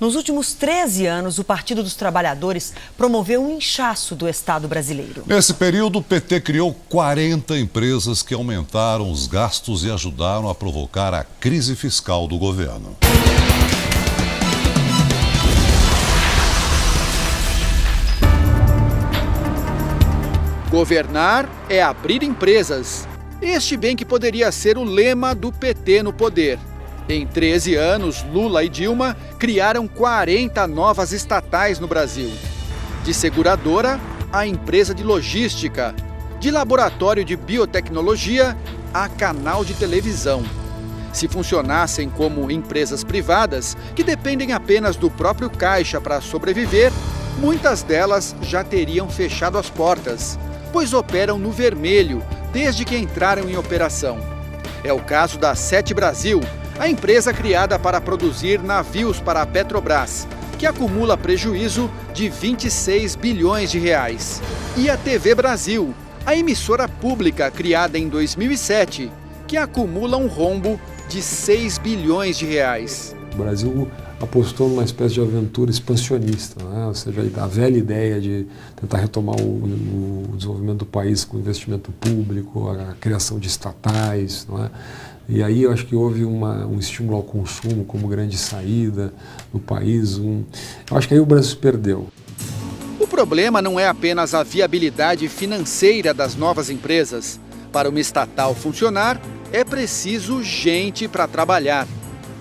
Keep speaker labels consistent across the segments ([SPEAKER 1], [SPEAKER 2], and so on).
[SPEAKER 1] Nos últimos 13 anos, o Partido dos Trabalhadores promoveu um inchaço do Estado brasileiro.
[SPEAKER 2] Nesse período, o PT criou 40 empresas que aumentaram os gastos e ajudaram a provocar a crise fiscal do governo.
[SPEAKER 3] Governar é abrir empresas. Este bem que poderia ser o lema do PT no poder. Em 13 anos, Lula e Dilma criaram 40 novas estatais no Brasil. De seguradora a empresa de logística, de laboratório de biotecnologia a canal de televisão. Se funcionassem como empresas privadas, que dependem apenas do próprio caixa para sobreviver, muitas delas já teriam fechado as portas, pois operam no vermelho desde que entraram em operação. É o caso da Sete Brasil, a empresa criada para produzir navios para a Petrobras, que acumula prejuízo de 26 bilhões de reais. E a TV Brasil, a emissora pública criada em 2007, que acumula um rombo de 6 bilhões de reais.
[SPEAKER 4] O Brasil apostou numa espécie de aventura expansionista, né? Ou seja, a velha ideia de tentar retomar o desenvolvimento do país com investimento público, a criação de estatais, não é? E aí eu acho que houve um estímulo ao consumo como grande saída no país. Eu acho que aí o Brasil se perdeu.
[SPEAKER 3] O problema não é apenas a viabilidade financeira das novas empresas. Para uma estatal funcionar, é preciso gente para trabalhar.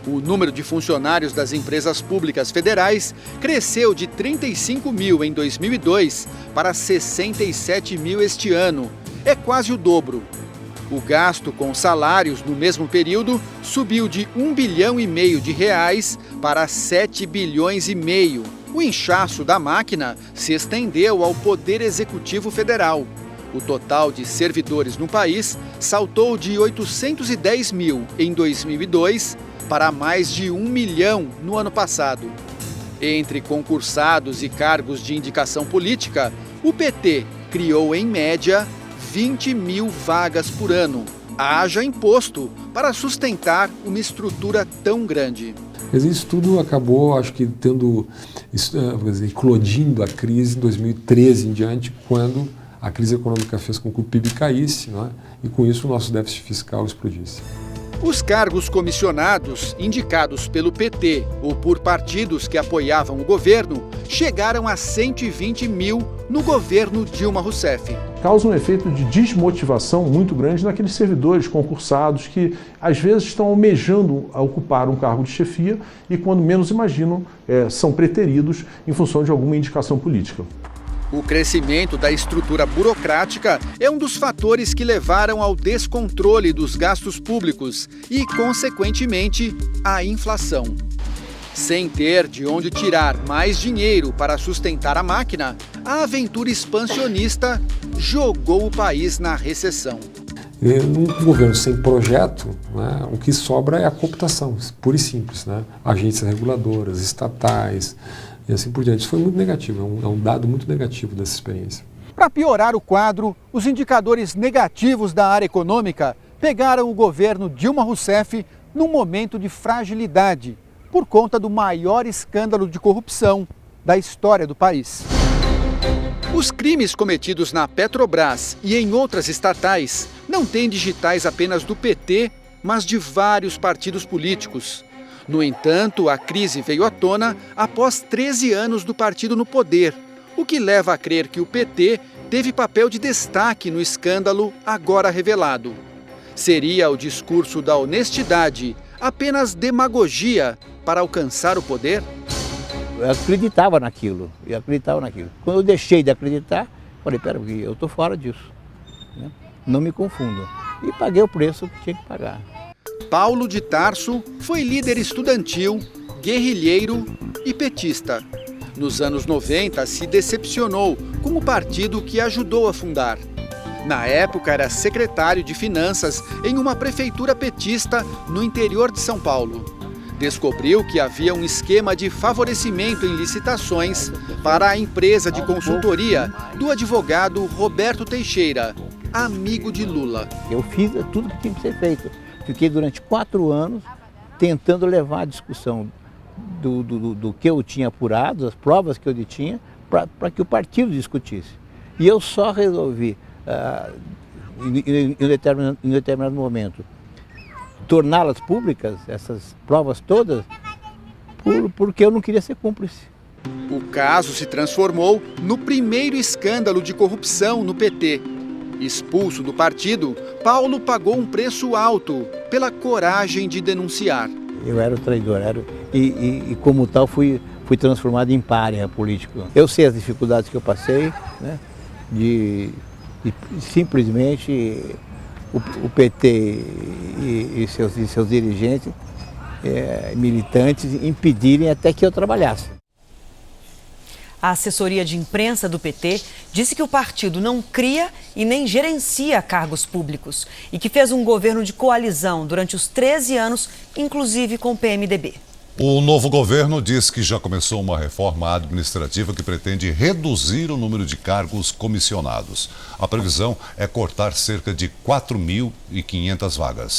[SPEAKER 3] O número de funcionários das empresas públicas federais cresceu de 35 mil em 2002 para 67 mil este ano. É quase o dobro. O gasto com salários no mesmo período subiu de 1,5 bilhão de reais para 7,5 bilhões. O inchaço da máquina se estendeu ao Poder Executivo Federal. O total de servidores no país saltou de 810 mil em 2002 para mais de 1 milhão no ano passado. Entre concursados e cargos de indicação política, o PT criou, em média, 20 mil vagas por ano. Haja imposto para sustentar uma estrutura tão grande.
[SPEAKER 4] Isso tudo acabou, acho que, eclodindo a crise em 2013 em diante, quando a crise econômica fez com que o PIB caísse, não é? E com isso o nosso déficit fiscal explodisse.
[SPEAKER 3] Os cargos comissionados, indicados pelo PT ou por partidos que apoiavam o governo, chegaram a 120 mil no governo Dilma Rousseff.
[SPEAKER 5] Causa um efeito de desmotivação muito grande naqueles servidores concursados que, às vezes, estão almejando a ocupar um cargo de chefia e, quando menos imaginam, são preteridos em função de alguma indicação política.
[SPEAKER 3] O crescimento da estrutura burocrática é um dos fatores que levaram ao descontrole dos gastos públicos e, consequentemente, à inflação. Sem ter de onde tirar mais dinheiro para sustentar a máquina, a aventura expansionista jogou o país na recessão.
[SPEAKER 4] Num governo sem projeto, né, o que sobra é a cooptação, pura e simples, né? Agências reguladoras, estatais e assim por diante. Isso foi muito negativo, é um dado muito negativo dessa experiência.
[SPEAKER 3] Para piorar o quadro, os indicadores negativos da área econômica pegaram o governo Dilma Rousseff num momento de fragilidade, por conta do maior escândalo de corrupção da história do país. Os crimes cometidos na Petrobras e em outras estatais não têm digitais apenas do PT, mas de vários partidos políticos. No entanto, a crise veio à tona após 13 anos do partido no poder, o que leva a crer que o PT teve papel de destaque no escândalo agora revelado. Seria o discurso da honestidade apenas demagogia para alcançar o poder?
[SPEAKER 6] Eu acreditava naquilo. Quando eu deixei de acreditar, falei, eu estou fora disso, né? Não me confundam. E paguei o preço que tinha que pagar.
[SPEAKER 3] Paulo de Tarso foi líder estudantil, guerrilheiro e petista. Nos anos 90, se decepcionou com o partido que ajudou a fundar. Na época, era secretário de Finanças em uma prefeitura petista no interior de São Paulo. Descobriu que havia um esquema de favorecimento em licitações para a empresa de consultoria do advogado Roberto Teixeira, amigo de Lula.
[SPEAKER 6] Eu fiz tudo que tinha que ser feito. Fiquei durante 4 anos tentando levar a discussão do que eu tinha apurado, as provas que eu tinha, para que o partido discutisse. E eu só resolvi, em um determinado momento, torná-las públicas, essas provas todas, porque eu não queria ser cúmplice.
[SPEAKER 3] O caso se transformou no primeiro escândalo de corrupção no PT. Expulso do partido, Paulo pagou um preço alto pela coragem de denunciar.
[SPEAKER 6] Eu era o traidor, e como tal fui transformado em pária político. Eu sei as dificuldades que eu passei, né, de simplesmente o PT e seus dirigentes, militantes, impedirem até que eu trabalhasse.
[SPEAKER 1] A assessoria de imprensa do PT disse que o partido não cria e nem gerencia cargos públicos e que fez um governo de coalizão durante os 13 anos, inclusive com o PMDB.
[SPEAKER 2] O novo governo diz que já começou uma reforma administrativa que pretende reduzir o número de cargos comissionados. A previsão é cortar cerca de 4.500 vagas.